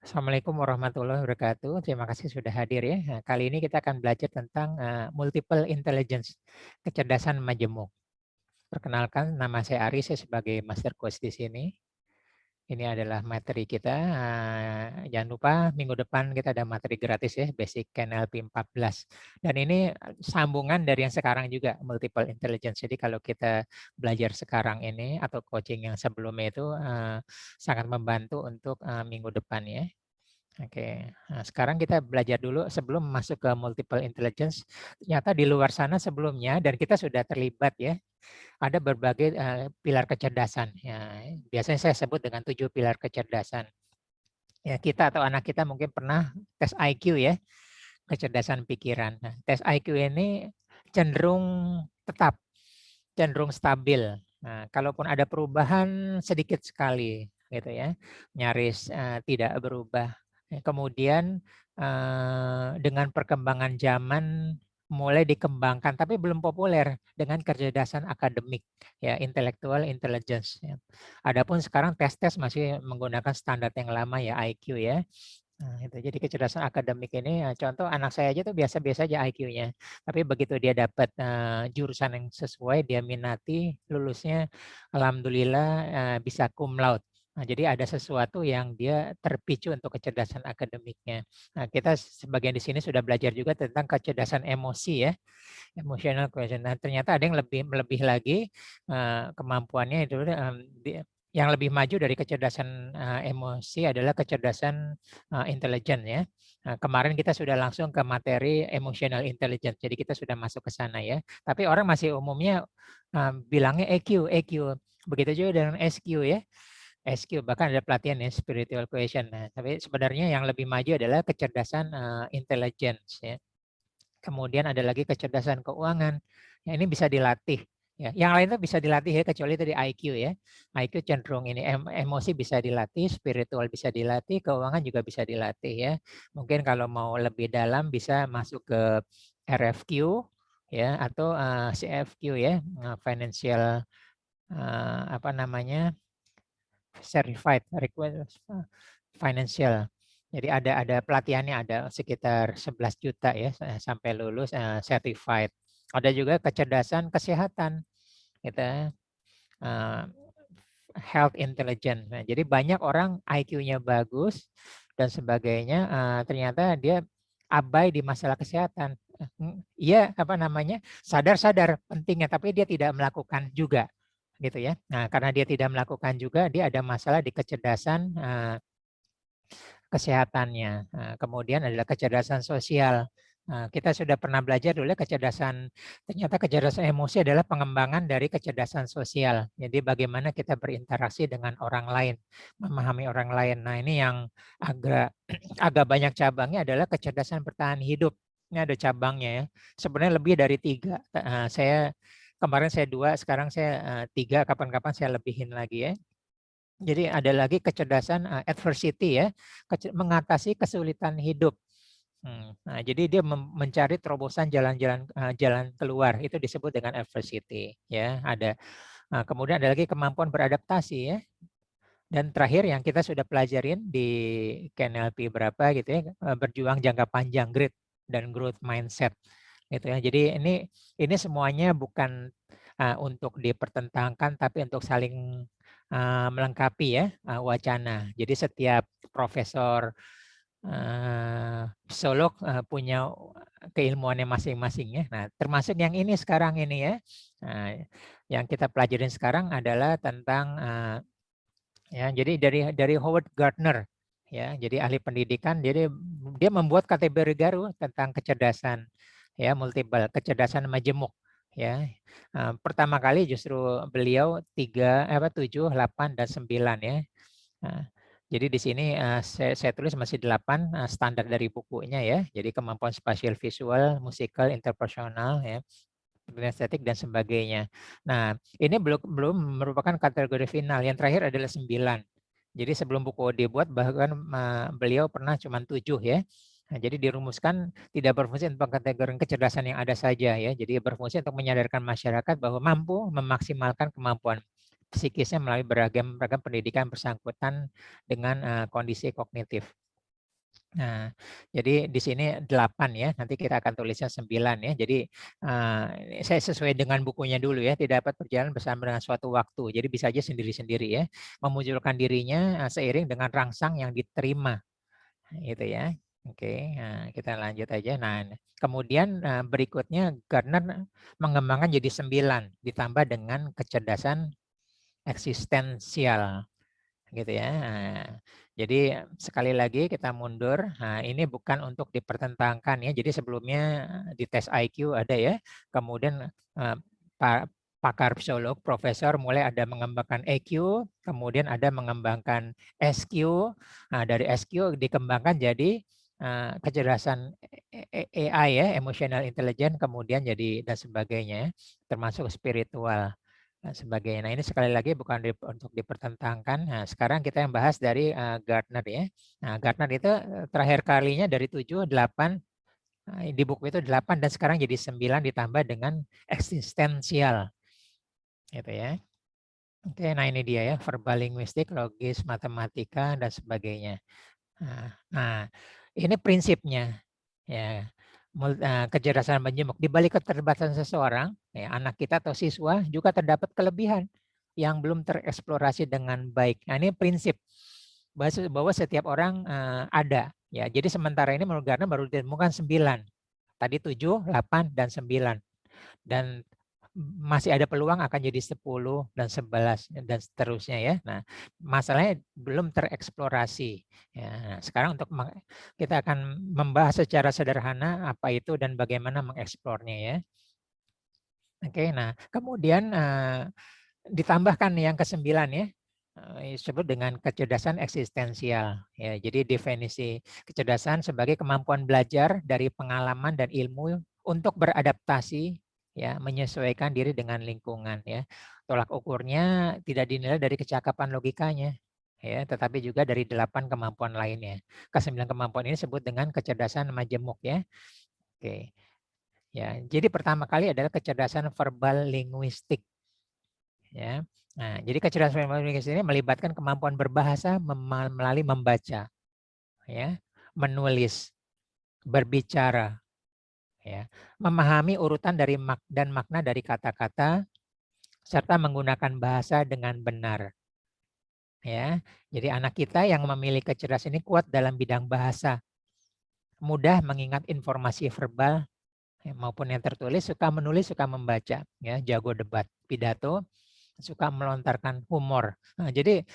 Assalamualaikum warahmatullahi wabarakatuh. Terima kasih sudah hadir ya. Nah, kali ini kita akan belajar tentang multiple intelligence, kecerdasan majemuk. Perkenalkan, nama saya Ari, saya sebagai master coach di sini. Ini adalah materi kita. Jangan lupa minggu depan kita ada materi gratis ya, Basic NLP 14. Dan ini sambungan dari yang sekarang juga, multiple intelligence. Jadi kalau kita belajar sekarang ini atau coaching yang sebelumnya itu sangat membantu untuk minggu depan ya. Oke, nah sekarang kita belajar dulu sebelum masuk ke multiple intelligence. Ternyata di luar sana sebelumnya dan kita sudah terlibat ya, ada berbagai pilar kecerdasan. Ya, biasanya saya sebut dengan 7 pilar kecerdasan. Ya, kita atau anak kita mungkin pernah tes IQ ya, kecerdasan pikiran. Nah, tes IQ ini cenderung tetap, cenderung stabil. Nah, kalaupun ada perubahan sedikit sekali gitu ya, nyaris tidak berubah. Kemudian dengan perkembangan zaman mulai dikembangkan tapi belum populer dengan kecerdasan akademik ya, intellectual intelligence ya. Adapun sekarang tes-tes masih menggunakan standar yang lama ya, IQ ya. Nah, itu jadi kecerdasan akademik ini contoh anak saya aja tuh biasa-biasa aja IQ-nya. Tapi begitu dia dapat jurusan yang sesuai, dia minati, lulusnya alhamdulillah bisa cum laude. Nah, jadi ada sesuatu yang dia terpicu untuk kecerdasan akademiknya. Nah, kita sebagian di sini sudah belajar juga tentang kecerdasan emosi ya, emotional quotient. Nah, ternyata ada yang lebih lagi kemampuannya itu yang lebih maju dari kecerdasan emosi adalah kecerdasan intelijen ya. Nah, kemarin kita sudah langsung ke materi emotional intelligence, jadi kita sudah masuk ke sana ya. Tapi orang masih umumnya bilangnya EQ, EQ. Begitu juga dengan SQ ya. SQ bahkan ada pelatihan ya, spiritual quotient. Nah, tapi sebenarnya yang lebih maju adalah kecerdasan intelligence ya. Kemudian ada lagi kecerdasan keuangan. Ya, ini bisa dilatih. Ya, yang lain itu bisa dilatih ya, kecuali tadi IQ ya. IQ cenderung ini emosi bisa dilatih, spiritual bisa dilatih, keuangan juga bisa dilatih ya. Mungkin kalau mau lebih dalam bisa masuk ke RFQ ya atau CFQ ya, financial apa namanya? Certified request financial. Jadi ada pelatihannya ada sekitar 11 juta ya sampai lulus certified. Ada juga kecerdasan kesehatan gitu ya. Health intelligence. Nah, jadi banyak orang IQ-nya bagus dan sebagainya ternyata dia abai di masalah kesehatan. Iya apa namanya? Sadar-sadar pentingnya tapi dia tidak melakukan juga gitu ya. Nah, karena dia tidak melakukan juga dia ada masalah di kecerdasan kesehatannya. Nah, kemudian adalah kecerdasan sosial. Nah, kita sudah pernah belajar dulu ya kecerdasan, ternyata kecerdasan emosi adalah pengembangan dari kecerdasan sosial. Jadi bagaimana kita berinteraksi dengan orang lain, memahami orang lain. Nah ini yang agak agak banyak cabangnya adalah kecerdasan bertahan hidup. Ini ada cabangnya ya. Sebenarnya lebih dari 3. Saya kemarin saya 2, sekarang saya 3. Kapan-kapan saya lebihin lagi ya. Jadi ada lagi kecerdasan adversity ya, mengatasi kesulitan hidup. Nah, jadi dia mencari terobosan jalan-jalan jalan keluar itu disebut dengan adversity ya. Ada kemudian ada lagi kemampuan beradaptasi ya. Dan terakhir yang kita sudah pelajarin di KNLP berapa gitu ya, berjuang jangka panjang, grit dan growth mindset gitu ya. Jadi ini semuanya bukan untuk dipertentangkan tapi untuk saling melengkapi ya wacana. Jadi setiap profesor psikolog punya keilmuannya masing-masing ya. Nah, termasuk yang ini sekarang ini ya. Nah, yang kita pelajarin sekarang adalah tentang ya, jadi dari Howard Gardner ya. Jadi ahli pendidikan, jadi dia membuat kategori baru tentang kecerdasan ya, multiple, kecerdasan majemuk ya. Pertama kali justru beliau 7, 8 dan 9 ya. Jadi di sini saya tulis masih 8 standar dari bukunya ya. Jadi kemampuan spasial visual, musikal, interpersonal ya, estetik dan sebagainya. Nah, ini belum merupakan kategori final. Yang terakhir adalah 9. Jadi sebelum buku dibuat bahkan beliau pernah cuma 7 ya. Nah, jadi dirumuskan tidak berfungsi untuk kategori kecerdasan yang ada saja ya. Jadi berfungsi untuk menyadarkan masyarakat bahwa mampu memaksimalkan kemampuan psikisnya melalui beragam pendidikan bersangkutan dengan kondisi kognitif. Nah, jadi di sini 8 ya, nanti kita akan tulisnya 9 ya. Jadi, saya sesuai dengan bukunya dulu ya, tidak dapat berjalan bersama dengan suatu waktu. Jadi bisa aja sendiri-sendiri ya, memunculkan dirinya, seiring dengan rangsang yang diterima, gitu ya. Oke, nah kita lanjut aja. Nah, kemudian, berikutnya Gardner mengembangkan jadi 9, ditambah dengan kecerdasan eksistensial. Gitu ya. Nah, jadi sekali lagi kita mundur. Nah, ini bukan untuk dipertentangkan ya. Jadi sebelumnya di tes IQ ada ya. Kemudian pakar psikolog, profesor mulai ada mengembangkan EQ, kemudian ada mengembangkan SQ. Nah, dari SQ dikembangkan jadi kecerdasan AI ya, emotional intelligence, kemudian jadi dan sebagainya, ya, termasuk spiritual dan sebagainya. Nah, ini sekali lagi bukan untuk dipertentangkan. Nah, sekarang kita yang bahas dari Gardner ya. Nah, Gardner itu terakhir kalinya dari 7, 8, di buku itu 8 dan sekarang jadi 9 ditambah dengan eksistensial. Gitu ya. Oke, nah ini dia ya, verbal linguistik, logis, matematika, dan sebagainya. Nah, ini prinsipnya. Ya, kecerdasan menjemuk. Di balik keterbatasan seseorang, ya, anak kita atau siswa juga terdapat kelebihan yang belum tereksplorasi dengan baik. Nah, ini prinsip bahwa setiap orang ada. Ya, jadi sementara ini menurut Gardner baru ditemukan 9. Tadi 7, 8, dan 9. Dan masih ada peluang akan jadi 10 dan 11 dan seterusnya ya. Nah, masalahnya belum tereksplorasi. Ya, nah, sekarang untuk kita akan membahas secara sederhana apa itu dan bagaimana mengeksplornya ya. Oke, nah kemudian ditambahkan yang ke-9 ya, disebut dengan kecerdasan eksistensial. Ya, jadi definisi kecerdasan sebagai kemampuan belajar dari pengalaman dan ilmu untuk beradaptasi, ya, menyesuaikan diri dengan lingkungan ya. Tolak ukurnya tidak dinilai dari kecakapan logikanya, ya, tetapi juga dari 8 kemampuan lainnya. Ke-9 kemampuan ini disebut dengan kecerdasan majemuk ya. Oke. Ya, jadi pertama kali adalah kecerdasan verbal linguistik. Ya. Nah, jadi kecerdasan komunikasi ini melibatkan kemampuan berbahasa melalui membaca, ya, menulis, berbicara, ya, memahami urutan dari dan makna dari kata-kata, serta menggunakan bahasa dengan benar. Ya, jadi anak kita yang memiliki kecerdasan ini kuat dalam bidang bahasa, mudah mengingat informasi verbal maupun yang tertulis, suka menulis, suka membaca, ya, jago debat, pidato, suka melontarkan humor. Nah, jadi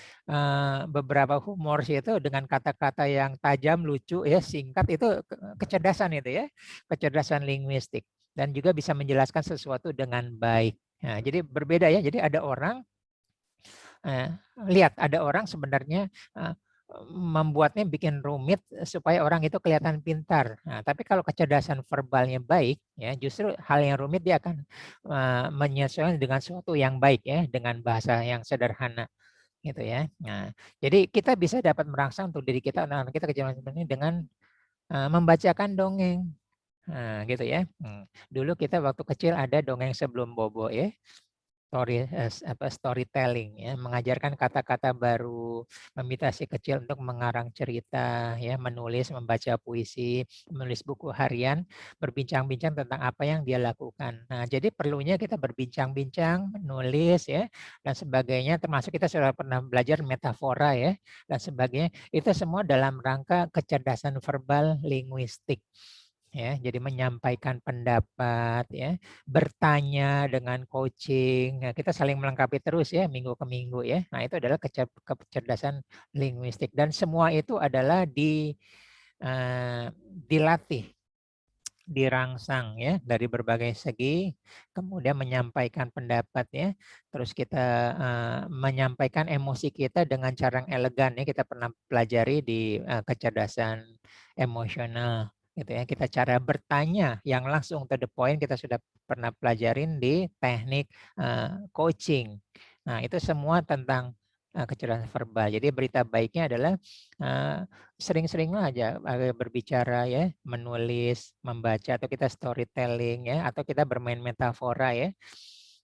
beberapa humor sih itu dengan kata-kata yang tajam, lucu, ya, singkat itu kecerdasan itu ya, kecerdasan linguistik dan juga bisa menjelaskan sesuatu dengan baik. Nah, jadi berbeda ya. Jadi ada orang lihat ada orang sebenarnya membuatnya bikin rumit supaya orang itu kelihatan pintar. Nah, tapi kalau kecerdasan verbalnya baik, ya justru hal yang rumit dia akan menyesuaikan dengan sesuatu yang baik ya, dengan bahasa yang sederhana gitu ya. Nah, jadi kita bisa dapat merangsang untuk diri kita, anak-anak kita kecerdasan ini dengan membacakan dongeng. Nah, gitu ya. Dulu kita waktu kecil ada dongeng sebelum bobo ya. Storytelling ya, mengajarkan kata-kata baru, meminta si kecil untuk mengarang cerita ya, menulis, membaca puisi, menulis buku harian, berbincang-bincang tentang apa yang dia lakukan. Nah, jadi perlunya kita berbincang-bincang, menulis ya dan sebagainya, termasuk kita sudah pernah belajar metafora ya dan sebagainya. Itu semua dalam rangka kecerdasan verbal linguistik. Ya, jadi menyampaikan pendapat ya, bertanya dengan coaching. Nah, kita saling melengkapi terus ya minggu ke minggu ya. Nah, itu adalah kecerdasan linguistik dan semua itu adalah dilatih, dirangsang ya dari berbagai segi, kemudian menyampaikan pendapat ya. Terus kita menyampaikan emosi kita dengan cara yang elegan ya. Kita pernah pelajari di kecerdasan emosional gitu ya. Kita cara bertanya yang langsung to the point kita sudah pernah pelajarin di teknik coaching. Nah, itu semua tentang kecerdasan verbal. Jadi berita baiknya adalah sering-seringlah aja berbicara ya, menulis, membaca, atau kita storytelling ya, atau kita bermain metafora ya,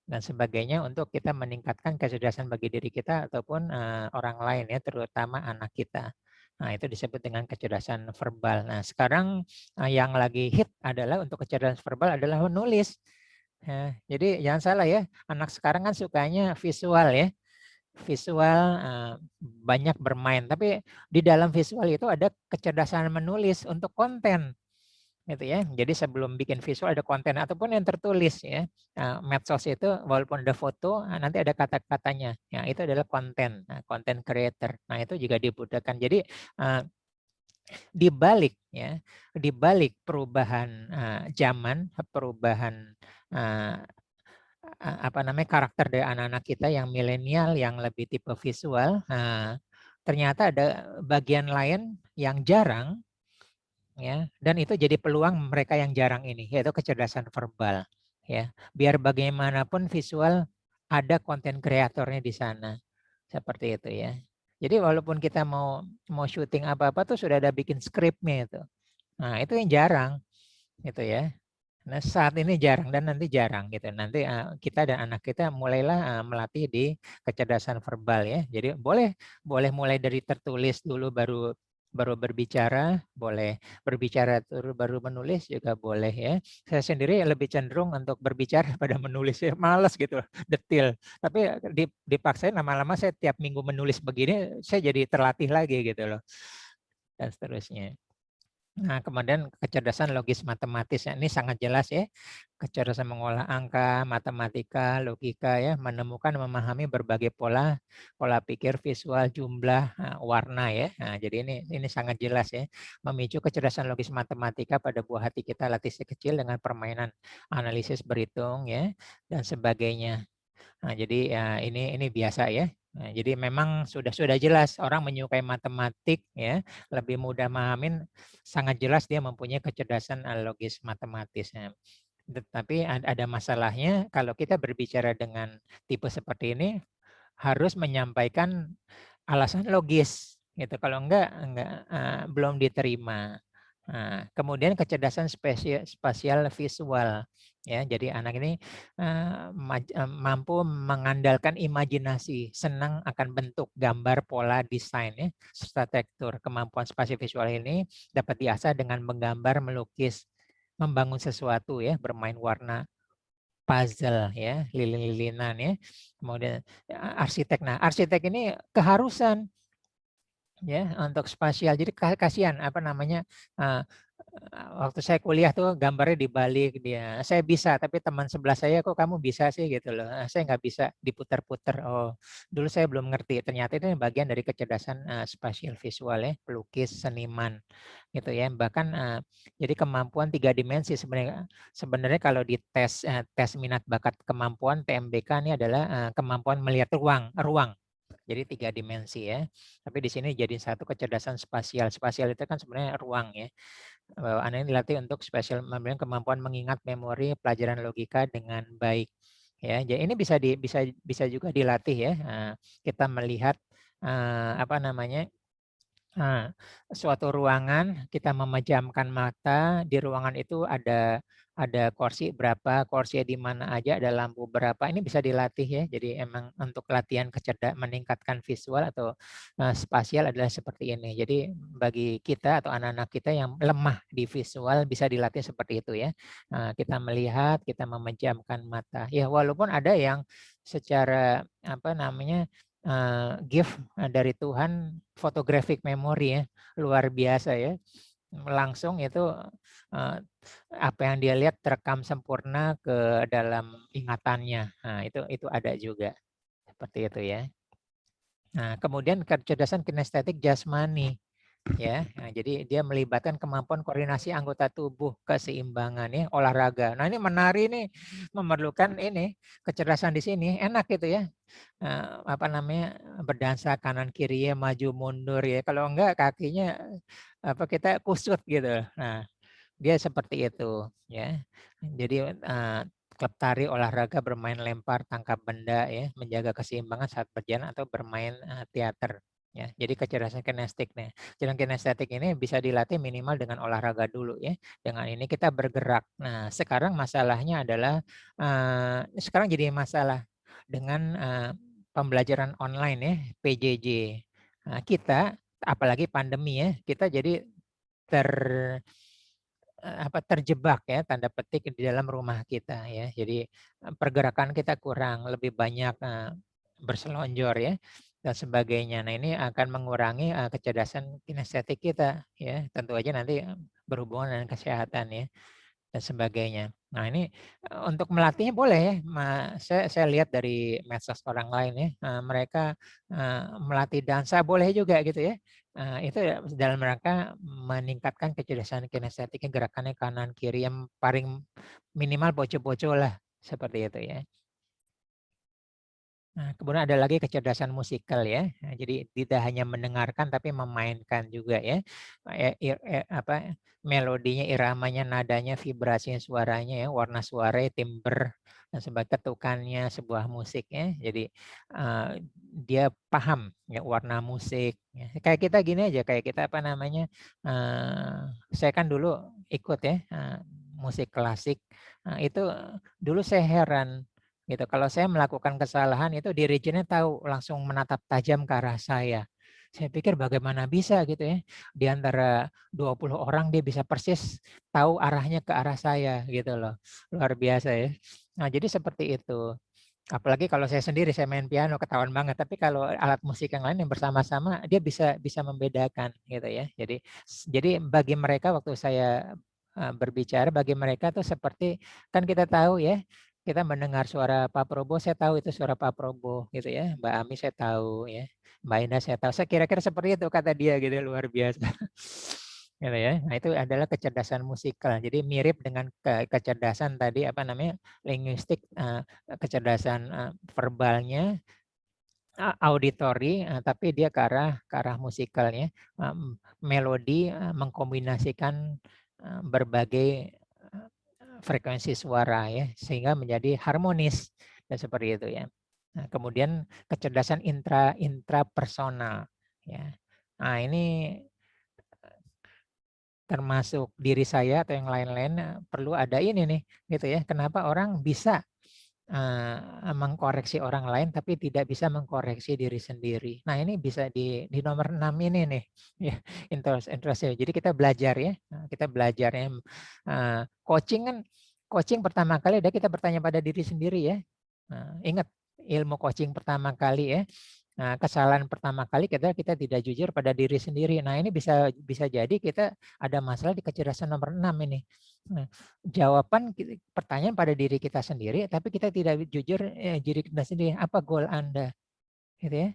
dan sebagainya untuk kita meningkatkan kecerdasan bagi diri kita ataupun orang lain ya, terutama anak kita. Nah, itu disebut dengan kecerdasan verbal. Nah, sekarang yang lagi hit adalah untuk kecerdasan verbal adalah menulis. Jadi jangan salah ya, anak sekarang kan sukanya visual ya. Visual banyak bermain, tapi di dalam visual itu ada kecerdasan menulis untuk konten. Gitu ya. Jadi sebelum bikin visual ada konten ataupun yang tertulis ya. Medsos itu walaupun ada foto, nanti ada kata-katanya. Ya, itu adalah konten, konten creator. Nah, itu juga dibutuhkan. Jadi di balik ya, di balik perubahan zaman, perubahan apa namanya karakter dari anak-anak kita yang milenial yang lebih tipe visual, ternyata ada bagian lain yang jarang ya, dan itu jadi peluang mereka yang jarang ini, yaitu kecerdasan verbal ya. Biar bagaimanapun visual ada konten kreatornya di sana. Seperti itu ya. Jadi walaupun kita mau syuting apa-apa tuh sudah ada bikin skripnya itu. Nah, itu yang jarang gitu ya. Nah, saat ini jarang dan nanti jarang gitu. Nanti kita dan anak kita mulailah melatih di kecerdasan verbal ya. Jadi boleh mulai dari tertulis dulu baru baru berbicara, boleh berbicara baru menulis juga boleh ya. Saya sendiri lebih cenderung untuk berbicara pada menulis ya, males gitu, detil. Tapi dipaksain lama-lama saya tiap minggu menulis begini, saya jadi terlatih lagi gitu loh. Dan seterusnya. Nah, kemudian kecerdasan logis matematis ini sangat jelas ya. Kecerdasan mengolah angka, matematika, logika ya, menemukan memahami berbagai pola pikir, visual, jumlah, warna ya. Nah, jadi ini sangat jelas ya. Memicu kecerdasan logis matematika pada buah hati kita latih kecil dengan permainan analisis berhitung ya dan sebagainya. Nah, jadi ya ini biasa ya. Nah, jadi memang sudah jelas orang menyukai matematik ya, lebih mudah memahamin, sangat jelas dia mempunyai kecerdasan logis matematis. Nah, tetapi ada masalahnya kalau kita berbicara dengan tipe seperti ini harus menyampaikan alasan logis gitu. Kalau enggak belum diterima. Nah, kemudian kecerdasan spasial visual ya. Jadi anak ini mampu mengandalkan imajinasi, senang akan bentuk, gambar, pola, desain ya, serta tekstur. Kemampuan spasial visual ini dapat diasah dengan menggambar, melukis, membangun sesuatu ya, bermain warna, puzzle ya, lilin-lilinan ya. Kemudian arsitek. Nah, arsitek ini keharusan ya untuk spasial. Jadi kasihan apa namanya waktu saya kuliah tuh gambarnya dibalik dia. Saya bisa tapi teman sebelah saya kok kamu bisa sih gitu loh. Saya nggak bisa diputar-putar. Oh, dulu saya belum ngerti. Ternyata itu bagian dari kecerdasan spasial visual ya, pelukis, seniman gitu ya. Bahkan jadi kemampuan 3 dimensi sebenarnya kalau di tes minat bakat kemampuan TMBK ini adalah kemampuan melihat ruang. Jadi 3 dimensi ya. Tapi di sini jadi satu kecerdasan spasial. Spasial itu kan sebenarnya ruang ya. Anak ini dilatih untuk spesial kemampuan mengingat memori pelajaran logika dengan baik. Ya, jadi ini bisa juga dilatih ya. Kita melihat apa namanya suatu ruangan, kita memejamkan mata, di ruangan itu ada kursi berapa, kursi di mana aja, ada lampu berapa, ini bisa dilatih ya. Jadi emang untuk latihan meningkatkan visual atau spasial adalah seperti ini. Jadi bagi kita atau anak-anak kita yang lemah di visual bisa dilatih seperti itu ya. Kita melihat, kita memejamkan mata. Ya walaupun ada yang secara apa namanya gift dari Tuhan, photographic memory ya, luar biasa ya. Langsung itu apa yang dia lihat terekam sempurna ke dalam ingatannya. Nah, itu ada juga. Seperti itu ya. Nah, kemudian kecerdasan kinestetik jasmani ya. Nah, jadi dia melibatkan kemampuan koordinasi anggota tubuh, keseimbangan ya, olahraga. Nah, ini menari ini memerlukan ini kecerdasan di sini, enak gitu ya. Apa namanya, berdansa kanan kiri ya, maju mundur ya. Kalau enggak kakinya apa kita kusut gitu. Nah, dia seperti itu ya. Jadi klub tari, olahraga, bermain lempar, tangkap benda ya, menjaga keseimbangan saat berjalan atau bermain teater. Ya, jadi kecerdasan kinestetik nih. Kecerdasan kinestetik ini bisa dilatih minimal dengan olahraga dulu ya. Dengan ini kita bergerak. Nah, sekarang masalahnya adalah sekarang jadi masalah dengan pembelajaran online ya, PJJ. Nah, kita apalagi pandemi ya, kita jadi ter terjebak ya tanda petik di dalam rumah kita ya. Jadi pergerakan kita kurang, lebih banyak berselonjor ya dan sebagainya. Nah, ini akan mengurangi kecerdasan kinestetik kita ya. Tentu aja nanti berhubungan dengan kesehatan ya dan sebagainya. Nah, ini untuk melatihnya boleh ya. Saya lihat dari medsos orang lain ya, mereka melatih dansa boleh juga gitu ya. Itu dalam rangka meningkatkan kecerdasan kinestetiknya, gerakannya kanan kiri yang paling minimal poco-poco lah seperti itu ya. Nah, kemudian ada lagi kecerdasan musikal ya. Nah, jadi tidak hanya mendengarkan tapi memainkan juga ya. Melodinya, iramanya, nadanya, vibrasinya, suaranya ya, warna suara, timbre dan sebagai ketukannya sebuah musik ya. Jadi dia paham ya warna musik. Ya. Kayak kita gini aja, kayak kita saya kan dulu ikut ya musik klasik. Nah, itu dulu saya heran gitu. Kalau saya melakukan kesalahan itu dirijennya tahu, langsung menatap tajam ke arah saya. Saya pikir bagaimana bisa gitu ya. Di antara 20 orang dia bisa persis tahu arahnya ke arah saya gitu loh. Luar biasa ya. Nah, jadi seperti itu. Apalagi kalau saya sendiri saya main piano ketahuan banget, tapi kalau alat musik yang lain yang bersama-sama dia bisa bisa membedakan gitu ya. Jadi bagi mereka waktu saya berbicara, bagi mereka tuh seperti kan kita tahu ya, kita mendengar suara Pak Prabowo, saya tahu itu suara Pak Prabowo gitu ya. Mbak Ami saya tahu ya. Mbak Indah saya tahu. Saya kira-kira seperti itu kata dia gitu, luar biasa. Gitu ya. Nah, itu adalah kecerdasan musikal. Jadi mirip dengan kecerdasan tadi linguistik, kecerdasan verbalnya, auditori, tapi dia ke arah musikalnya, melodi, mengkombinasikan berbagai frekuensi suara ya sehingga menjadi harmonis dan seperti itu ya. Nah, kemudian kecerdasan intrapersonal ya. Nah, ini termasuk diri saya atau yang lain-lain perlu ada ini nih gitu ya. Kenapa orang bisa mengkoreksi orang lain tapi tidak bisa mengkoreksi diri sendiri. Nah, ini bisa di nomor 6 ini nih ya, introspeksi. Jadi kita belajar ya. Kita belajar ya. Coaching pertama kali ada kita bertanya pada diri sendiri ya. Ingat ilmu coaching pertama kali ya. Nah, kesalahan pertama kali kita tidak jujur pada diri sendiri. Nah, ini bisa bisa jadi kita ada masalah di kecerdasan nomor 6 ini. Nah, jawaban pertanyaan pada diri kita sendiri, tapi kita tidak jujur diri kita sendiri. Apa goal Anda? Gitu ya.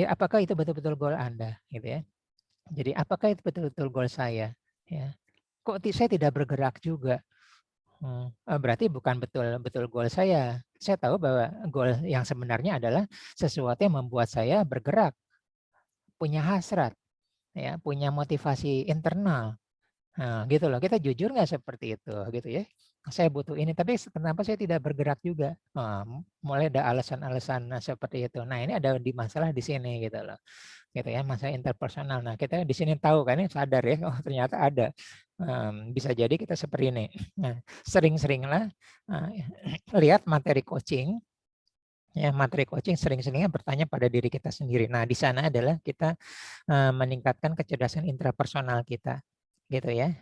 Apakah itu betul-betul goal Anda? Gitu ya. Jadi apakah itu betul-betul goal saya? Ya. Kok saya tidak bergerak juga? Berarti bukan betul-betul goal saya. Saya tahu bahwa goal yang sebenarnya adalah sesuatu yang membuat saya bergerak, punya hasrat, ya, punya motivasi internal. Nah, gitu loh. Kita jujur nggak seperti itu, gitu ya. Saya butuh ini, tapi kenapa saya tidak bergerak juga? Mulai ada alasan-alasan seperti itu. Nah, ini ada di masalah di sini gitu loh. Gitu ya, masalah interpersonal. Nah, kita di sini tahu kan ya, sadar ya, oh ternyata ada. Bisa jadi kita seperti ini. Nah, sering-seringlah lihat materi coaching. Ya, materi coaching sering-seringnya bertanya pada diri kita sendiri. Nah, di sana adalah kita meningkatkan kecerdasan intrapersonal kita gitu ya.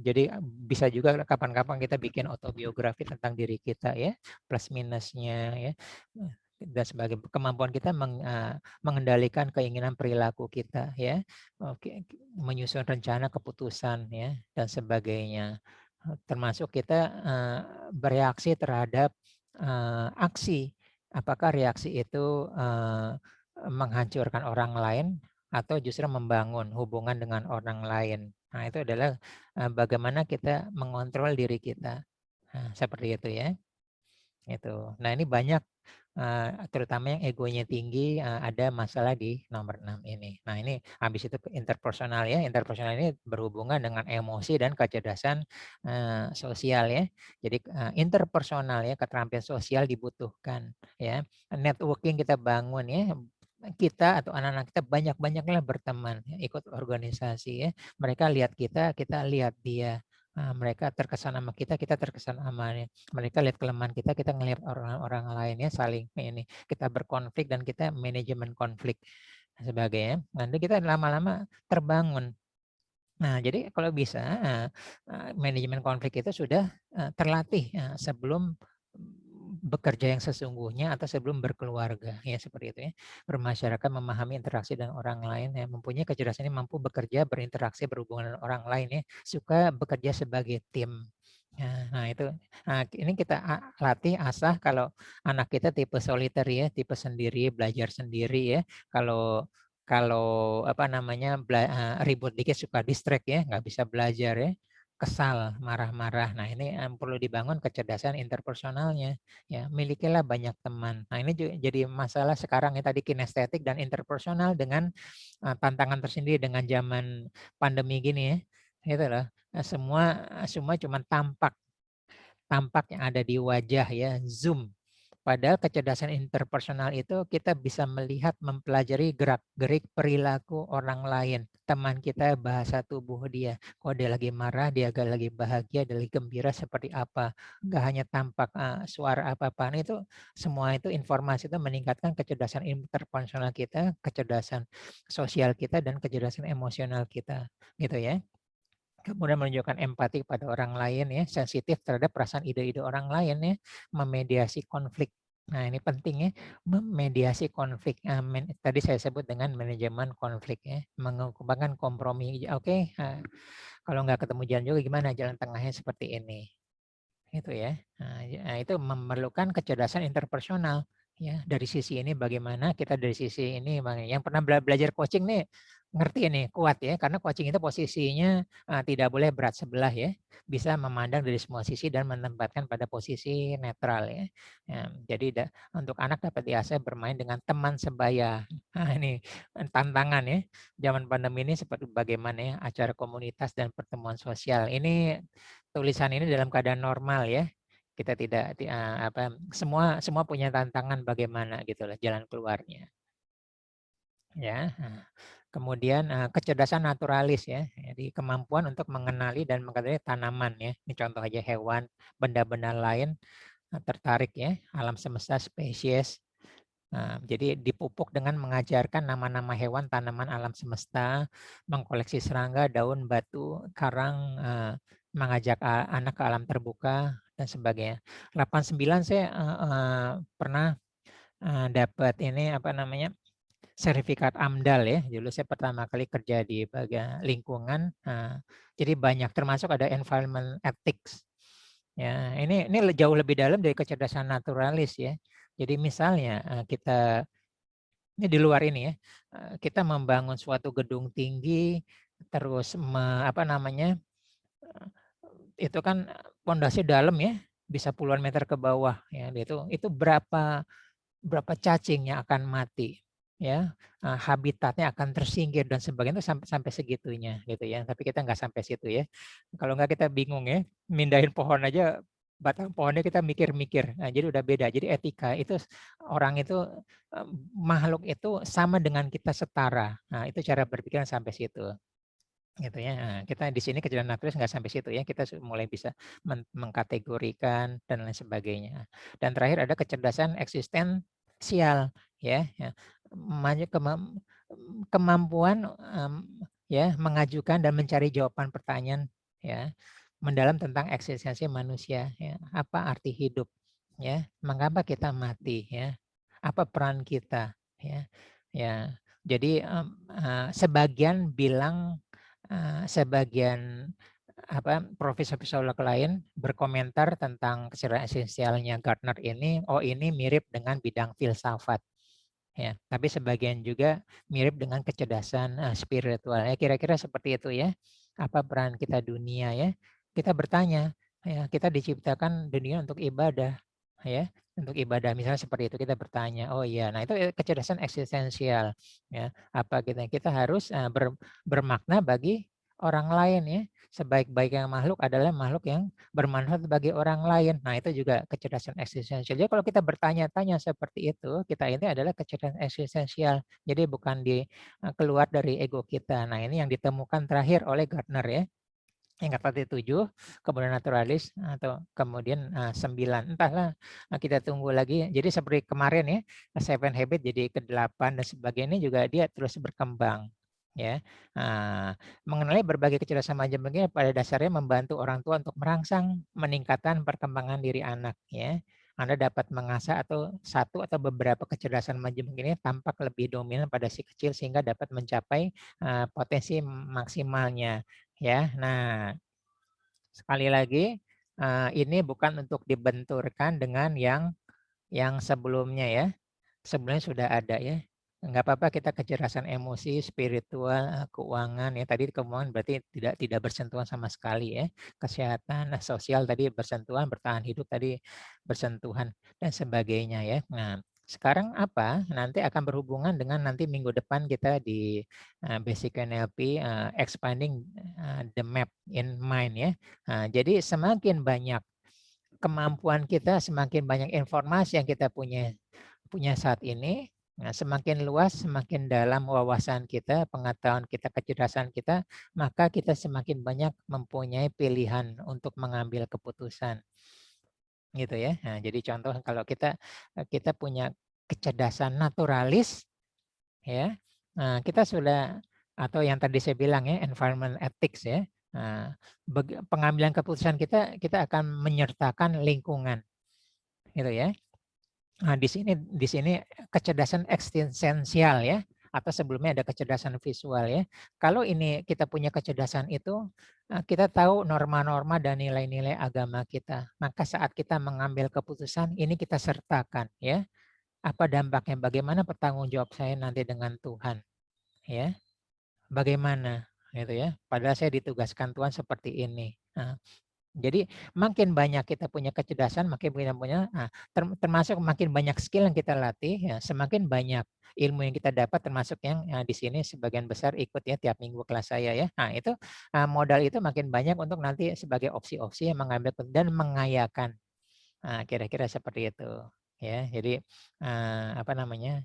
Jadi bisa juga kapan-kapan kita bikin autobiografi tentang diri kita ya, plus minusnya ya. Dan sebagai kemampuan kita mengendalikan keinginan perilaku kita ya. Oke, menyusun rencana keputusan ya dan sebagainya. Termasuk kita bereaksi terhadap aksi. Apakah reaksi itu menghancurkan orang lain atau justru membangun hubungan dengan orang lain. Nah, itu adalah bagaimana kita mengontrol diri kita. Nah, seperti itu ya. Itu. Nah, ini banyak terutama yang egonya tinggi ada masalah di nomor 6 ini. Nah, ini habis itu interpersonal ya. Interpersonal ini berhubungan dengan emosi dan kecerdasan sosial ya. Jadi interpersonal ya, keterampilan sosial dibutuhkan ya. Networking kita bangun ya. Kita atau anak-anak kita banyak-banyaklah berteman, ya, ikut organisasi ya. Mereka lihat kita lihat dia. Mereka terkesan sama kita terkesan sama mereka lihat kelemahan kita ngelihat orang-orang lain ya, saling ini kita berkonflik dan kita manajemen konflik. sebagainya. Nanti kita lama-lama terbangun. Nah, jadi kalau bisa manajemen konflik itu sudah terlatih sebelum bekerja yang sesungguhnya atau sebelum berkeluarga, ya seperti itu ya. Bermasyarakat, memahami interaksi dengan orang lain, ya, mempunyai kecerdasan ini, mampu bekerja, berinteraksi, berhubungan dengan orang lain, ya, suka bekerja sebagai tim. Nah itu, ini kita latih, asah kalau anak kita tipe soliter ya, tipe sendiri, belajar sendiri ya. Kalau kalau apa namanya ribut dikit suka distract ya, nggak bisa belajar ya, kesal, marah-marah. Nah ini perlu dibangun kecerdasan interpersonalnya. Ya, milikilah banyak teman. Nah ini juga jadi masalah sekarang ya, tadi kinestetik dan interpersonal dengan tantangan tersendiri dengan zaman pandemi gini ya. Gitu loh. Semua cuma tampak yang ada di wajah ya, Zoom. Padahal kecerdasan interpersonal itu kita bisa melihat, mempelajari gerak-gerik perilaku orang lain. Teman kita, bahasa tubuh dia. Kalau dia lagi marah, dia lagi bahagia, dia lagi gembira seperti apa. Enggak hanya tampak suara apa-apaan itu, semua itu informasi itu meningkatkan kecerdasan interpersonal kita, kecerdasan sosial kita, dan kecerdasan emosional kita. Gitu ya. Kemudian menunjukkan empati pada orang lain ya, sensitif terhadap perasaan ide-ide orang lain ya, memediasi konflik. Nah ini penting ya, memediasi konflik. Tadi saya sebut dengan manajemen konflik ya, mengembangkan kompromi. Oke, kalau nggak ketemu jalan juga gimana, jalan tengahnya seperti ini. Itu ya. Nah, itu memerlukan kecerdasan interpersonal ya. Dari sisi ini bagaimana kita dari sisi ini, yang pernah belajar coaching nih ngerti ini kuat ya, karena coaching itu posisinya tidak boleh berat sebelah ya, bisa memandang dari semua sisi dan menempatkan pada posisi netral ya. Jadi untuk anak dapat diasah bermain dengan teman sebaya. Nah ini tantangan ya, zaman pandemi ini seperti bagaimana ya acara komunitas dan pertemuan sosial. Ini tulisan ini dalam keadaan normal ya. Kita tidak semua punya tantangan bagaimana gitu loh jalan keluarnya. Ya. Kemudian kecerdasan naturalis ya. Jadi kemampuan untuk mengenali dan mengetahui tanaman ya. Ini contoh aja hewan, benda-benda lain tertarik ya, alam semesta, spesies. Jadi dipupuk dengan mengajarkan nama-nama hewan, tanaman, alam semesta, mengkoleksi serangga, daun, batu, karang, mengajak anak ke alam terbuka dan sebagainya. 89 saya pernah dapat ini apa namanya sertifikat AMDAL ya. Dulu saya pertama kali kerja di bagian lingkungan. Jadi banyak termasuk ada environment ethics. Ya, ini jauh lebih dalam dari kecerdasan naturalis ya. Jadi misalnya kita ini di luar ini ya, kita membangun suatu gedung tinggi, terus apa namanya, itu kan pondasi dalam ya, bisa puluhan meter ke bawah ya, itu berapa cacing yang akan mati ya, habitatnya akan tersingkir dan sebagainya, itu sampai sampai segitunya gitu ya. Tapi kita nggak sampai situ ya. Kalau nggak kita bingung ya, mindahin pohon aja, batang pohonnya kita mikir-mikir. Nah, jadi udah beda. Jadi etika itu orang itu makhluk itu sama dengan kita setara. Nah, itu cara berpikir sampai situ. Gitu ya. Nah, kita di sini kecerdasan naturalis nggak sampai situ ya. Kita mulai bisa mengkategorikan dan lain sebagainya. Dan terakhir ada kecerdasan eksistensial ya. Kemampuan ya mengajukan dan mencari jawaban pertanyaan ya mendalam tentang eksistensi manusia ya. Apa arti hidup ya? Mengapa kita mati ya? Apa peran kita ya? Ya. Jadi sebagian bilang sebagian profesor psikolog lain berkomentar tentang kecerdasan esensialnya Gardner ini, ini mirip dengan bidang filsafat. Ya, tapi sebagian juga mirip dengan kecerdasan spiritual. Ya, kira-kira seperti itu ya. Apa peran kita dunia ya? Kita bertanya, ya, kita diciptakan dunia untuk ibadah, ya, untuk ibadah. Misalnya seperti itu kita bertanya, oh iya, nah itu kecerdasan eksistensial, ya. Apa kita harus bermakna bagi orang lain ya. Sebaik-baiknya makhluk adalah makhluk yang bermanfaat bagi orang lain. Nah, itu juga kecerdasan eksistensial. Jadi kalau kita bertanya-tanya seperti itu, kita ini adalah kecerdasan eksistensial. Jadi bukan keluar dari ego kita. Nah, ini yang ditemukan terakhir oleh Gardner ya. Ingat tadi 7, kemudian naturalis, atau kemudian 9. Entahlah, kita tunggu lagi. Jadi seperti kemarin ya, Seven Habit jadi ke-8 dan sebagainya juga dia terus berkembang. Ya, mengenali berbagai kecerdasan majemuk ini pada dasarnya membantu orang tua untuk merangsang meningkatkan perkembangan diri anak. Ya, Anda dapat mengasah satu atau beberapa kecerdasan majemuk ini tampak lebih dominan pada si kecil sehingga dapat mencapai potensi maksimalnya. Ya, nah sekali lagi ini bukan untuk dibenturkan dengan yang sebelumnya ya. Sebelumnya sudah ada ya. Enggak apa-apa kita kecerdasan emosi, spiritual, keuangan ya. Tadi keuangan berarti tidak bersentuhan sama sekali ya. Kesehatan, sosial tadi bersentuhan, bertahan hidup tadi bersentuhan dan sebagainya ya. Nah, sekarang apa? Nanti akan berhubungan dengan nanti minggu depan kita di Basic NLP expanding the map in mind ya. Jadi semakin banyak kemampuan kita, semakin banyak informasi yang kita punya saat ini, semakin luas, semakin dalam wawasan kita, pengetahuan kita, kecerdasan kita, maka kita semakin banyak mempunyai pilihan untuk mengambil keputusan. Gitu ya. Nah, jadi contoh kalau kita punya kecerdasan naturalis ya. Nah, kita sudah atau yang tadi saya bilang ya, environment ethics ya. Nah, pengambilan keputusan kita akan menyertakan lingkungan. Gitu ya. Nah, di sini kecerdasan eksistensial ya, atau sebelumnya ada kecerdasan visual ya. Kalau ini kita punya kecerdasan itu, kita tahu norma-norma dan nilai-nilai agama kita. Maka saat kita mengambil keputusan, ini kita sertakan ya. Apa dampaknya? Bagaimana pertanggungjawab saya nanti dengan Tuhan? Ya, bagaimana? Gitu ya. Padahal saya ditugaskan Tuhan seperti ini. Nah, jadi makin banyak kita punya kecerdasan, makin kita punya, termasuk makin banyak skill yang kita latih, ya, semakin banyak ilmu yang kita dapat, termasuk yang di sini sebagian besar ikut ya tiap minggu kelas saya ya. Nah itu modal itu makin banyak untuk nanti sebagai opsi-opsi yang mengambil dan mengayakan. Kira-kira seperti itu ya. Jadi apa namanya?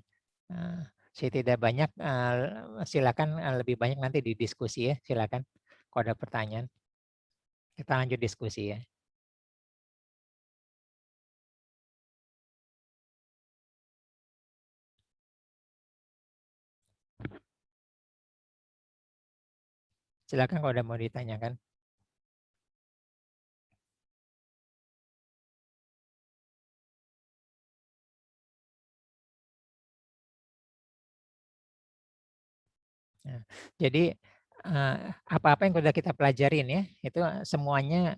Saya tidak banyak, silakan lebih banyak nanti di diskusi ya. Silakan kalau ada pertanyaan. Kita lanjut diskusi ya. Silakan kalau ada mau ditanyakan. Nah, jadi apa-apa yang sudah kita pelajarin ya, itu semuanya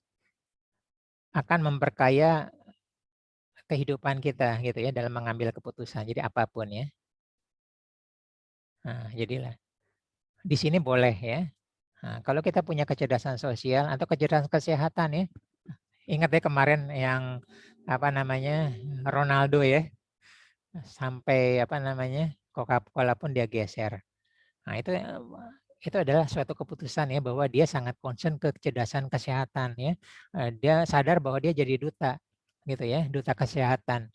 akan memperkaya kehidupan kita gitu ya dalam mengambil keputusan. Jadi apapun ya. Nah, jadilah di sini boleh ya. Nah, kalau kita punya kecerdasan sosial atau kecerdasan kesehatan ya. Ingat ya kemarin yang apa namanya Ronaldo ya, sampai apa namanya Coca-Cola pun dia geser. Nah, itu adalah suatu keputusan ya bahwa dia sangat concern ke kecerdasan kesehatan ya. Dia sadar bahwa dia jadi duta gitu ya, duta kesehatan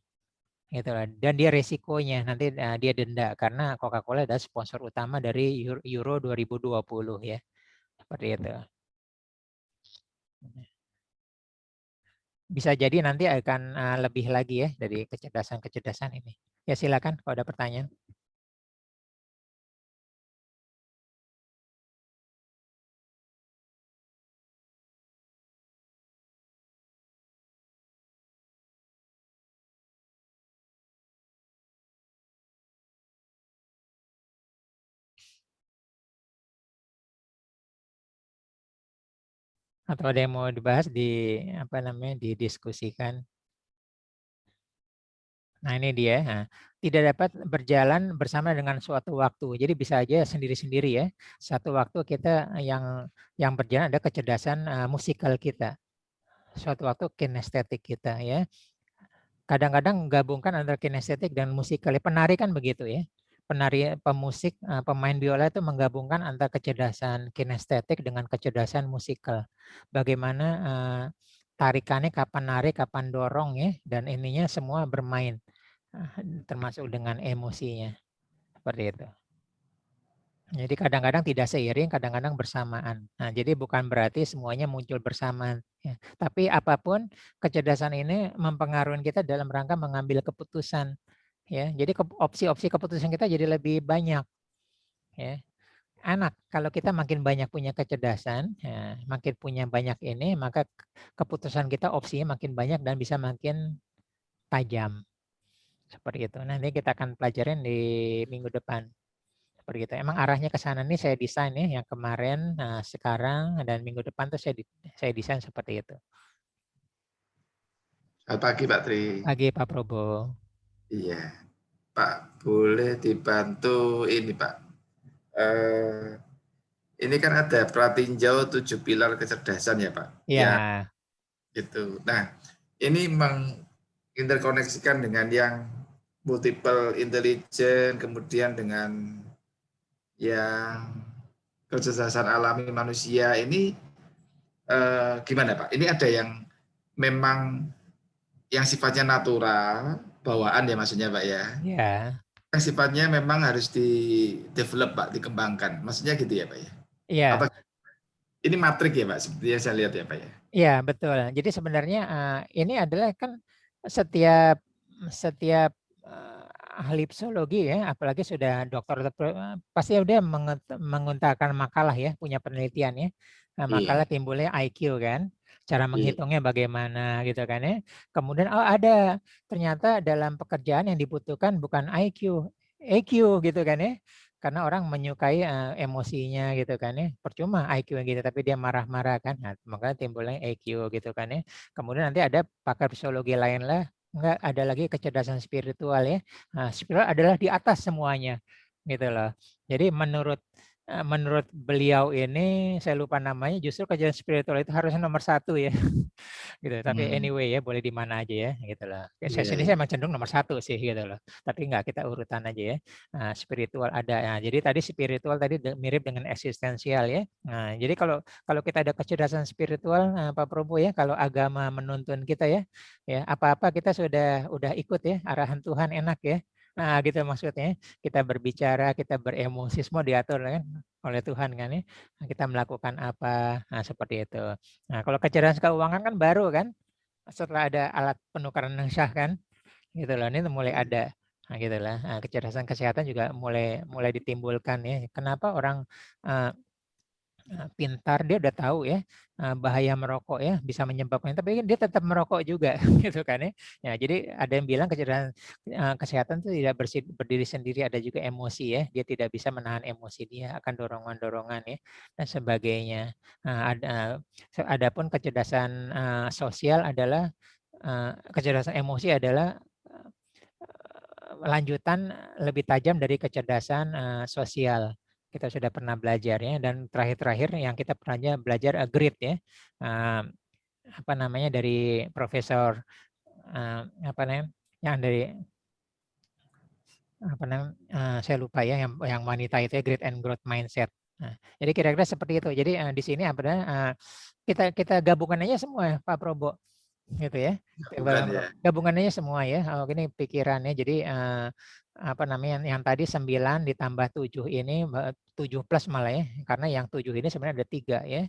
gitu lah. Dan dia resikonya nanti dia denda karena Coca-Cola adalah sponsor utama dari Euro 2020 ya. Seperti itu. Bisa jadi nanti akan lebih lagi ya dari kecerdasan-kecerdasan ini. Ya silakan kalau ada pertanyaan. Atau ada yang mau dibahas apa namanya didiskusikan. Nah ini dia, tidak dapat berjalan bersama dengan suatu waktu. Jadi bisa aja sendiri-sendiri ya. Satu waktu kita yang berjalan ada kecerdasan musikal kita. Suatu waktu kinestetik kita ya. Kadang-kadang menggabungkan antara kinestetik dan musikal. Penari kan begitu ya. Penari, pemusik, pemain biola itu menggabungkan antara kecerdasan kinestetik dengan kecerdasan musikal. Bagaimana tarikannya, kapan narik, kapan dorong ya, dan ininya semua bermain, termasuk dengan emosinya, seperti itu. Jadi kadang-kadang tidak seiring, kadang-kadang bersamaan. Nah, jadi bukan berarti semuanya muncul bersamaan. Ya. Tapi apapun kecerdasan ini mempengaruhi kita dalam rangka mengambil keputusan. Ya, jadi opsi-opsi keputusan kita jadi lebih banyak. Ya. Anak, kalau kita makin banyak punya kecerdasan, ya, makin punya banyak ini, maka keputusan kita opsinya makin banyak dan bisa makin tajam. Seperti itu. Nanti kita akan pelajarin di minggu depan. Seperti itu. Emang arahnya ke sana nih saya desain ya, yang kemarin, nah sekarang dan minggu depan tuh saya desain seperti itu. Selamat pagi Pak Tri. Pagi Pak Probo. Iya, Pak boleh dibantu ini Pak. Eh, ini kan ada pratinjau 7 pilar kecerdasan ya Pak. Ya Ya, gitu. Nah ini menginterkoneksikan dengan yang multiple intelligence, kemudian dengan yang kecerdasan alami manusia ini gimana Pak? Ini ada yang memang yang sifatnya natural, bawaan ya maksudnya Pak ya. ya, Yang sifatnya memang harus di-develop Pak, dikembangkan. Maksudnya gitu ya Pak ya? Atau iya, ini matrik ya Pak, seperti yang saya lihat ya Pak ya? iya betul. Jadi sebenarnya ini adalah kan setiap setiap ahli psikologi ya, apalagi sudah dokter, pasti dia menguntakan makalah ya, punya penelitian ya. Nah, makalah Iya, timbulnya IQ kan, cara iya, menghitungnya bagaimana gitu kan ya. Kemudian oh ada ternyata dalam pekerjaan yang dibutuhkan bukan IQ, EQ gitu kan ya. Karena orang menyukai emosinya gitu kan ya. Percuma IQ gitu tapi dia marah-marah kan. Nah, makanya timbulnya EQ gitu kan ya. Kemudian nanti ada pakar psikologi lain lah, enggak ada lagi kecerdasan spiritual ya. Nah, spiritual adalah di atas semuanya gitu loh. Jadi menurut beliau ini saya lupa namanya, justru kecerdasan spiritual itu harusnya nomor satu ya. Gitu. Tapi hmm, anyway ya boleh di mana aja ya gitu loh. Saya iya, sini saya iya. emang cenderung nomor satu sih gitu loh. Tapi enggak, kita urutan aja ya. Nah, spiritual ada. Nah, jadi tadi spiritual tadi mirip dengan eksistensial ya. Nah, jadi kalau kalau kita ada kecerdasan spiritual, Pak Probo ya, kalau agama menuntun kita ya, ya apa-apa kita sudah udah ikut ya arahan Tuhan enak ya. Nah, gitu maksudnya. Kita berbicara, kita beremosi semua diatur kan oleh Tuhan kan ya. Nah, kita melakukan apa? Nah, seperti itu. Nah, kalau kecerdasan keuangan kan baru kan, setelah ada alat penukaran yang sah kan, gitu loh. Ini mulai Iya. ada. Nah, gitu lah. Nah, kecerdasan kesehatan juga mulai mulai ditimbulkan ya. Kenapa orang eh, pintar dia udah tahu ya bahaya merokok ya bisa menyebabkan, tapi dia tetap merokok juga gitu kan ya. Ya, jadi ada yang bilang kecerdasan kesehatan itu tidak berdiri sendiri, ada juga emosi ya. Dia tidak bisa menahan emosi, dia akan dorongan-dorongan ya dan sebagainya. Adapun kecerdasan sosial adalah kecerdasan emosi adalah lanjutan lebih tajam dari kecerdasan sosial. Kita sudah pernah belajar ya, dan terakhir-terakhir yang kita pernah belajar grit ya. Uh, apa namanya dari Profesor apa namanya yang dari apa namanya saya lupa ya yang wanita itu ya, Grit and Growth Mindset. Nah, jadi kira-kira seperti itu. Jadi di sini apa kita kita gabungan aja semua ya, Pak Probo gitu ya. Bukan ya? Gabungan aja semua ya. Oh, ini pikirannya. Jadi apa namanya yang tadi 9 ditambah 7 ini 7 plus malah ya. Karena yang 7 ini sebenarnya ada 3 ya.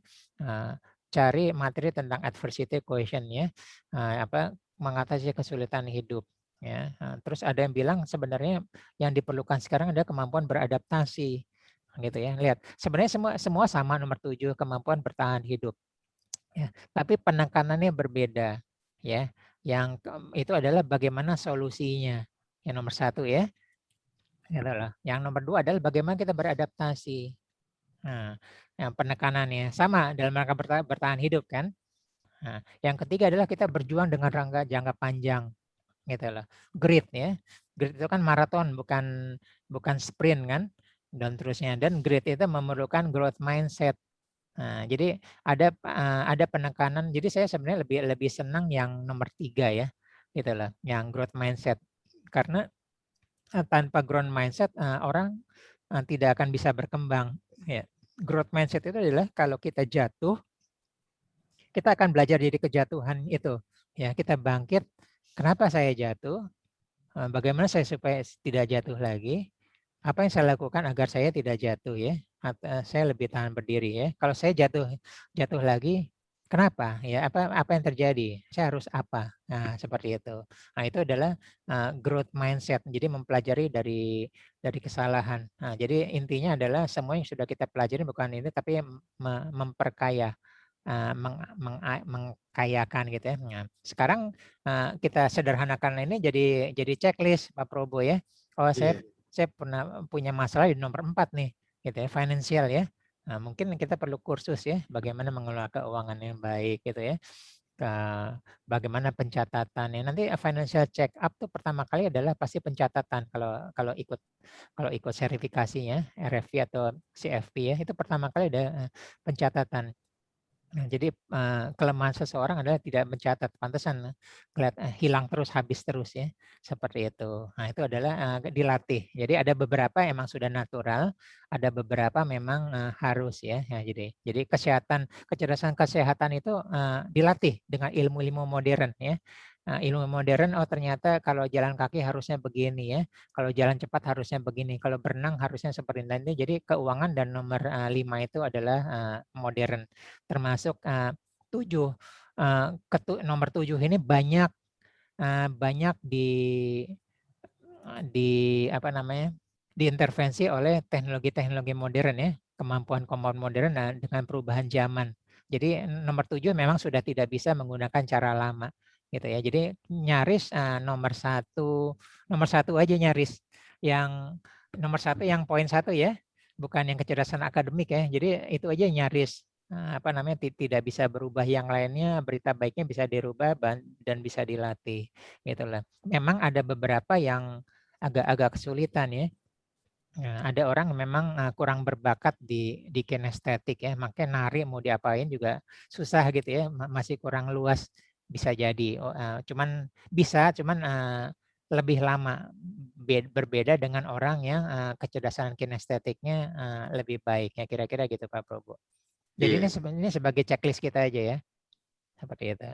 Cari materi tentang adversity quotient ya. Apa mengatasi kesulitan hidup ya. Terus ada yang bilang sebenarnya yang diperlukan sekarang adalah kemampuan beradaptasi gitu ya. Lihat, sebenarnya semua sama nomor 7, kemampuan bertahan hidup. Ya, tapi penekanannya berbeda ya. Itu adalah bagaimana solusinya. Yang nomor 1 ya. Gitu loh. Yang nomor 2 adalah bagaimana kita beradaptasi. Nah, yang penekanannya sama dalam rangka bertahan hidup kan. Nah, yang ketiga adalah kita berjuang dengan rangka jangka panjang gitu loh. Grit ya. Grit itu kan maraton bukan bukan sprint kan dan terusnya, dan grit itu memerlukan growth mindset. Nah, jadi ada penekanan. Jadi saya sebenarnya lebih lebih senang yang nomor 3 ya. Gitu loh, yang growth mindset. Karena tanpa growth mindset orang tidak akan bisa berkembang ya. Growth mindset itu adalah kalau kita jatuh, kita akan belajar dari kejatuhan itu. Ya, kita bangkit, kenapa saya jatuh? Bagaimana saya supaya tidak jatuh lagi? Apa yang saya lakukan agar saya tidak jatuh ya? Saya lebih tahan berdiri ya. Kalau saya jatuh lagi, kenapa? Ya, apa yang terjadi? Saya harus apa? Nah, seperti itu. Nah, itu adalah growth mindset. Jadi mempelajari dari kesalahan. Nah, jadi intinya adalah semua yang sudah kita pelajari bukan ini, tapi memperkaya, mengkayakan gitu ya. Nah, sekarang kita sederhanakan ini jadi checklist Pak Probo ya. Oh, saya Iya. pernah punya masalah di nomor 4 nih, gitu ya, finansial ya. Nah, mungkin kita perlu kursus ya, bagaimana mengelola keuangan yang baik gitu ya. Bagaimana pencatatannya. Nanti financial check up tuh pertama kali adalah pasti pencatatan kalau kalau ikut sertifikasinya RFP atau CFP ya, itu pertama kali ada pencatatan. Nah, jadi kelemahan seseorang adalah tidak mencatat, pantesan hilang terus, habis terus ya, seperti itu. Nah, itu adalah dilatih. Jadi ada beberapa emang sudah natural, ada beberapa memang harus ya. Ya, jadi kecerdasan kesehatan itu dilatih dengan ilmu-ilmu modern ya. Ilmu modern, oh ternyata kalau jalan kaki harusnya begini ya, kalau jalan cepat harusnya begini, kalau berenang harusnya seperti ini. Jadi keuangan dan nomor 5 itu adalah modern. Termasuk 7, nomor 7 ini banyak banyak apa namanya, diintervensi oleh teknologi-teknologi modern ya, kemampuan-kemampuan modern dengan perubahan zaman. Jadi nomor 7 memang sudah tidak bisa menggunakan cara lama gitu ya. Jadi nyaris nomor satu aja nyaris, yang nomor 1 yang poin 1 ya, bukan yang kecerdasan akademik ya. Jadi itu aja nyaris apa namanya, tidak bisa berubah, yang lainnya berita baiknya bisa dirubah dan bisa dilatih gitulah. Memang ada beberapa yang agak kesulitan ya. Nah, ada orang memang kurang berbakat di kinestetik ya, makanya nari mau diapain juga susah gitu ya, masih kurang luas bisa jadi. Cuman lebih lama, berbeda dengan orang yang kecerdasan kinestetiknya lebih baik ya, kira-kira gitu Pak Probo. Jadi ini Iya. sebenarnya sebagai checklist kita aja ya, seperti itu.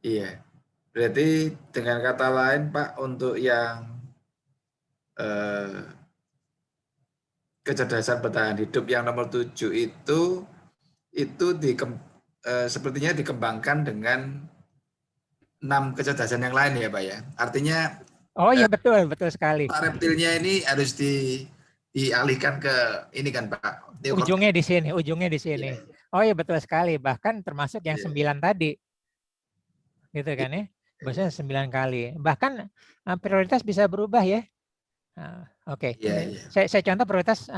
Iya. Berarti dengan kata lain Pak, untuk yang eh, kecerdasan bertahan hidup yang nomor 7 itu sepertinya dikembangkan dengan 6 kecerdasan yang lain ya Pak ya. Artinya Oh iya betul, betul sekali. otak reptilnya ini harus dialihkan ke ini kan Pak, Ujungnya di neokortex. sini, ujungnya di sini. Iya, Oh iya betul sekali, bahkan termasuk yang iya, 9 tadi, gitu kan ya. Biasanya 9 kali. Bahkan prioritas bisa berubah ya. Oke, iya, iya. saya contoh prioritas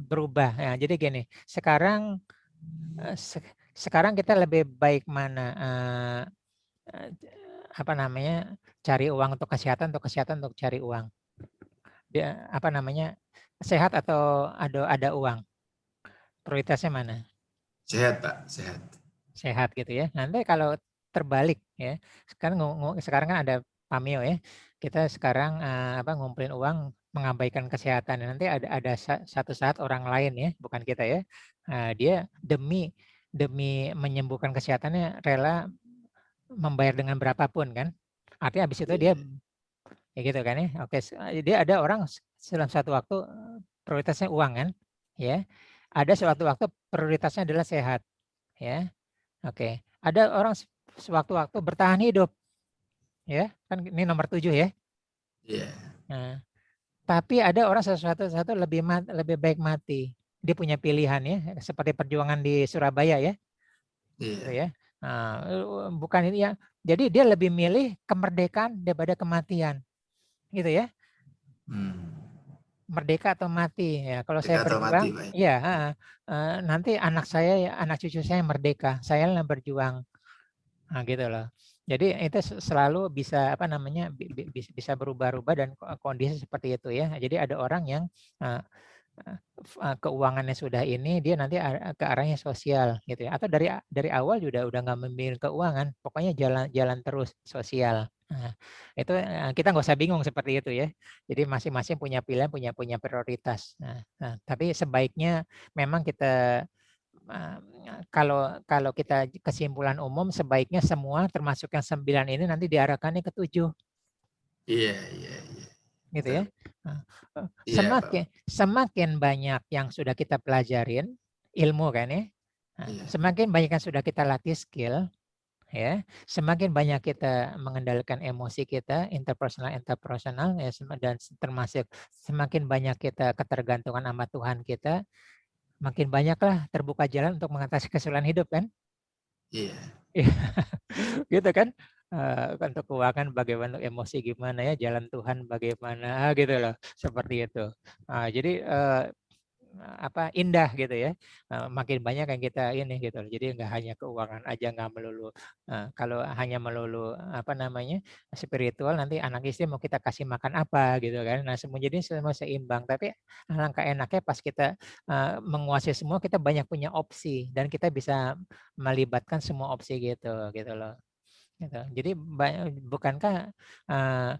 berubah. Ya, jadi gini, sekarang kita lebih baik mana, apa namanya, cari uang untuk kesehatan untuk cari uang. Apa namanya, sehat atau ada uang? Prioritasnya mana? Sehat Pak, sehat. Sehat gitu ya. Nanti kalau terbalik ya, sekarang kan ada Pameo ya. Kita sekarang ngumpulin uang, mengabaikan kesehatan. Nanti ada satu saat orang lain ya, bukan kita ya. Dia demi demi menyembuhkan kesehatannya rela membayar dengan berapapun kan. Artinya habis itu dia Iya, ya gitu kan ya. Oke, dia ada orang dalam satu waktu prioritasnya uang kan, ya. Ada suatu waktu prioritasnya adalah sehat, ya. Oke, ada orang sewaktu-waktu bertahan hidup, ya, kan ini nomor 7 ya. iya, Nah, tapi ada orang satu lebih baik mati. Dia punya pilihan ya, seperti perjuangan di Surabaya ya, gitu iya. ya. Nah, bukan ini ya. Jadi dia lebih milih kemerdekaan daripada kematian, gitu ya. Hmm. Merdeka atau mati ya. Kalau saya Mereka atau mati berjuang, Pak ya. ya nanti anak cucu saya merdeka, saya yang berjuang. Nah, gitu loh. Jadi itu selalu bisa apa namanya bisa berubah-ubah dan kondisi seperti itu ya. Jadi ada orang yang keuangannya sudah ini, dia nanti ke arahnya sosial gitu ya. Atau dari awal udah nggak memilih keuangan, pokoknya jalan terus sosial. Nah, itu kita nggak usah bingung seperti itu ya. Jadi masing-masing punya pilihan, punya prioritas. Tapi sebaiknya memang kita kalau kalau kita kesimpulan umum, sebaiknya semua termasuk yang 9 ini nanti diarahkannya ke 7. Iya, iya, iya. gitu ya. betul. Nah, Iya, Pak. semakin banyak yang sudah kita pelajarin ilmu kan ya, nah, Iya, semakin banyak yang sudah kita latih skill ya, semakin banyak kita mengendalikan emosi kita interpersonal ya, dan termasuk semakin banyak kita ketergantungan sama Tuhan kita, makin banyaklah terbuka jalan untuk mengatasi kesulitan hidup kan. iya, Iya, gitu kan. Untuk keuangan bagaimana, emosi gimana ya, jalan Tuhan bagaimana, gitu loh, seperti itu. Jadi, indah gitu ya, makin banyak yang kita ini gitu loh. Jadi nggak hanya keuangan aja, nggak melulu, kalau hanya melulu, spiritual, nanti anak istri mau kita kasih makan apa gitu kan. Nah, jadi semua seimbang, tapi alangkah enaknya pas kita, menguasai semua, kita banyak punya opsi dan kita bisa melibatkan semua opsi gitu loh, gitu. Jadi bukankah, eee,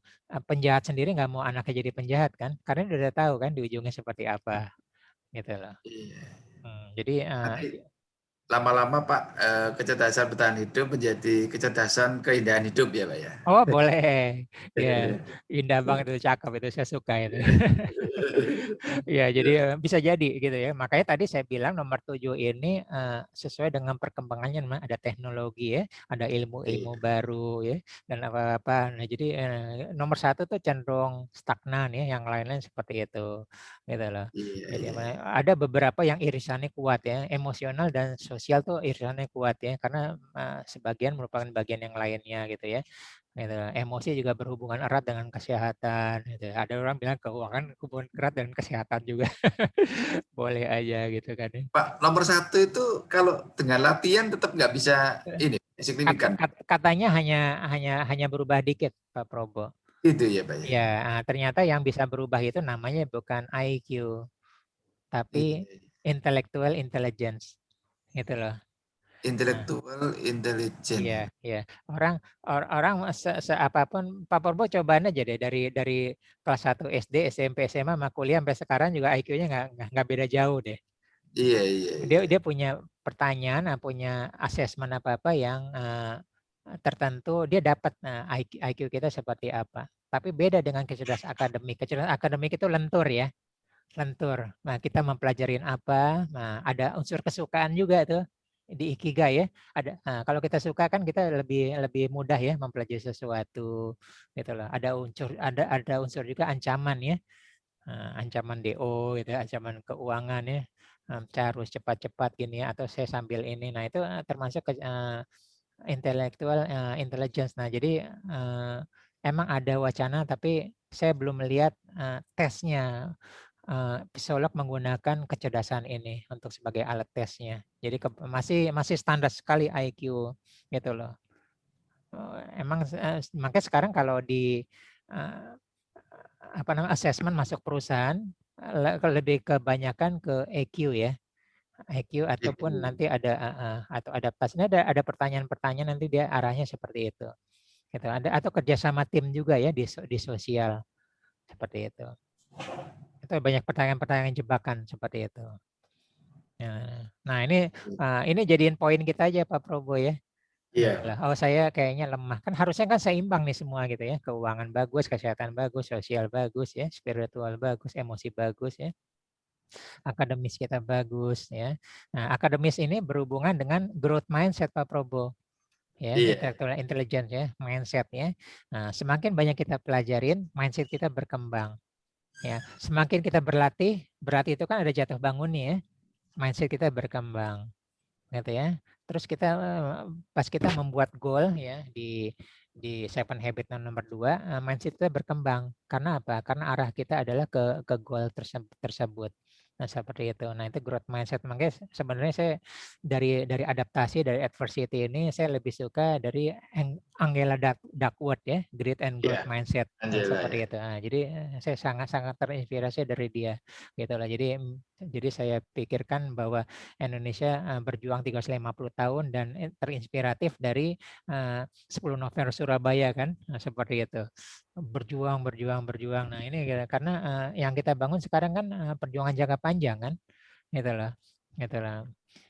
penjahat sendiri nggak mau anaknya jadi penjahat kan? Karena dia udah tahu kan di ujungnya seperti apa, gitu loh. iya. Jadi, Nanti lama-lama Pak, kecerdasan bertahan hidup menjadi kecerdasan keindahan hidup ya, Pak, ya? oh boleh, ya indah banget itu, cakep itu, saya suka itu. Iya, jadi, bisa jadi gitu ya. Makanya tadi saya bilang nomor 7 ini, sesuai dengan perkembangannya, ada teknologi ya, ada ilmu-ilmu Iya, baru ya, dan apa-apa. Nah jadi, nomor 1 tuh cenderung stagnan ya, yang lain-lain seperti itu, gitu loh. iya, Jadi iya, ada beberapa yang irisannya kuat ya, emosional dan sosial tuh irisannya kuat ya, karena, sebagian merupakan bagian yang lainnya gitu ya. Gitu, emosi juga berhubungan erat dengan kesehatan gitu. Ada orang bilang keuangan hubungan erat dengan kesehatan juga. Boleh aja gitu kan ya. Pak, nomor satu itu kalau dengan latihan tetap nggak bisa Eh, ini, signifikan? Katanya hanya berubah dikit Pak Probo. Itu ya, Pak, ya? Ya, ternyata yang bisa berubah itu namanya bukan IQ, tapi Iya, intellectual intelligence gitu loh. Nah, intelektual intelijen. iya, iya. Orang apapun Pak Purbo cobaan aja deh dari kelas 1 SD, SMP, SMA, sama kuliah sampai sekarang juga IQ-nya nggak beda jauh deh. Iya, iya, Dia iya. dia punya pertanyaan, punya asesmen apa-apa yang, tertentu, dia dapat, IQ kita seperti apa. Tapi beda dengan kecerdasan akademik. Kecerdasan akademik itu lentur ya, lentur. Nah, kita mempelajarin apa, nah ada unsur kesukaan juga tuh di ikigai ya. Kalau kita suka kan kita lebih lebih mudah ya mempelajari sesuatu gitu loh. Ada unsur juga ancaman ya. Ancaman DO gitu ya, ancaman keuangan ya. Saya harus cepat-cepat gini ya, atau saya sambil ini. Nah, itu, termasuk intellectual, intelligence. Nah, jadi, emang ada wacana tapi saya belum melihat, tesnya. Psikolog menggunakan kecerdasan ini untuk sebagai alat tesnya. Jadi masih masih standar sekali IQ gitu loh. Emang makanya sekarang kalau di, eee, asesmen masuk perusahaan, lebih kebanyakan ke EQ ya, EQ ataupun IQ. nanti ada, atau adaptasinya, ada pertanyaan-pertanyaan, nanti dia arahnya seperti itu, gitu. Ada atau kerjasama tim juga ya di sosial, seperti itu. Itu banyak pertanyaan-pertanyaan jebakan seperti itu. Nah ini jadiin poin kita aja Pak Probo ya. Iya, Oh saya kayaknya lemah, kan harusnya kan seimbang nih semua gitu ya, keuangan bagus, kesehatan bagus, sosial bagus ya, spiritual bagus, emosi bagus ya, akademis kita bagus ya. Nah akademis ini berhubungan dengan growth mindset Pak Probo ya, iya, intellectual intelligence ya, mindset ya. Nah semakin banyak kita pelajarin, mindset kita berkembang ya. Semakin kita berlatih itu kan ada jatuh bangun nih ya, mindset kita berkembang. Gitu ya. Terus kita, pas kita membuat goal ya di Seven Habits yang nomor 2, mindset kita berkembang. Karena apa? Karena arah kita adalah ke goal tersebut. Nah, seperti itu. Nah, itu growth mindset. Makanya sebenarnya saya dari adaptasi, dari adversity ini saya lebih suka dari Angela Duckworth ya, Grit and iya, Growth Mindset. Nah, Angela ya. seperti itu. Nah, jadi, saya sangat-sangat terinspirasi dari dia, gitu lah. Jadi saya pikirkan bahwa Indonesia, berjuang 350 tahun dan terinspiratif dari, 10 November Surabaya kan, seperti itu. Berjuang berjuang berjuang. Nah ini karena, yang kita bangun sekarang kan, perjuangan jangka panjang kan, gitu loh, gitu loh.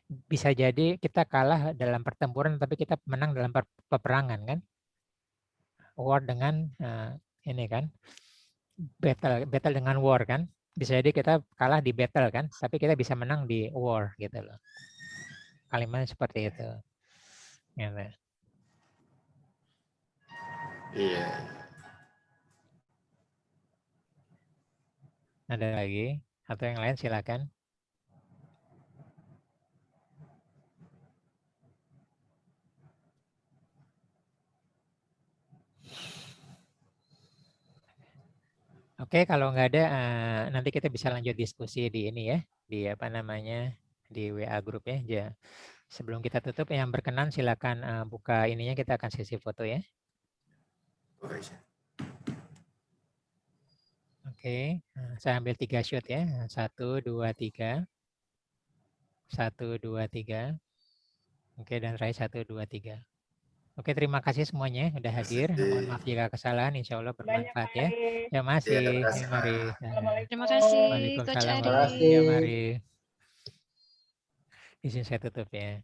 Bisa jadi kita kalah dalam pertempuran tapi kita menang dalam peperangan kan, war dengan, ini kan. battle dengan war kan. Bisa jadi kita kalah di battle kan, tapi kita bisa menang di war gitu loh. Kalimatnya seperti itu. Gitu. Iya. Ada lagi atau yang lain silakan. Oke, kalau nggak ada, nanti kita bisa lanjut diskusi di ini ya, di apa namanya, di WA grup ya. Sebelum kita tutup, yang berkenan silakan buka ininya, kita akan sesi foto ya. Oh, iya. Oke, saya ambil 3 shot ya. 1, 2, 3. 1, 2, 3. Oke, dan Rai 1, 2, 3. Oke, terima kasih semuanya udah hadir. Mohon maaf jika kesalahan, insya Allah bermanfaat ya. Ya, Iya, terima masih. kasih, Ya, Pak. mari. Terima kasih, Coach Waalaikumsalam Ari. Terima warahmatullahi wabarakatuh. Ya, kasih. mari. Izin saya tutup ya.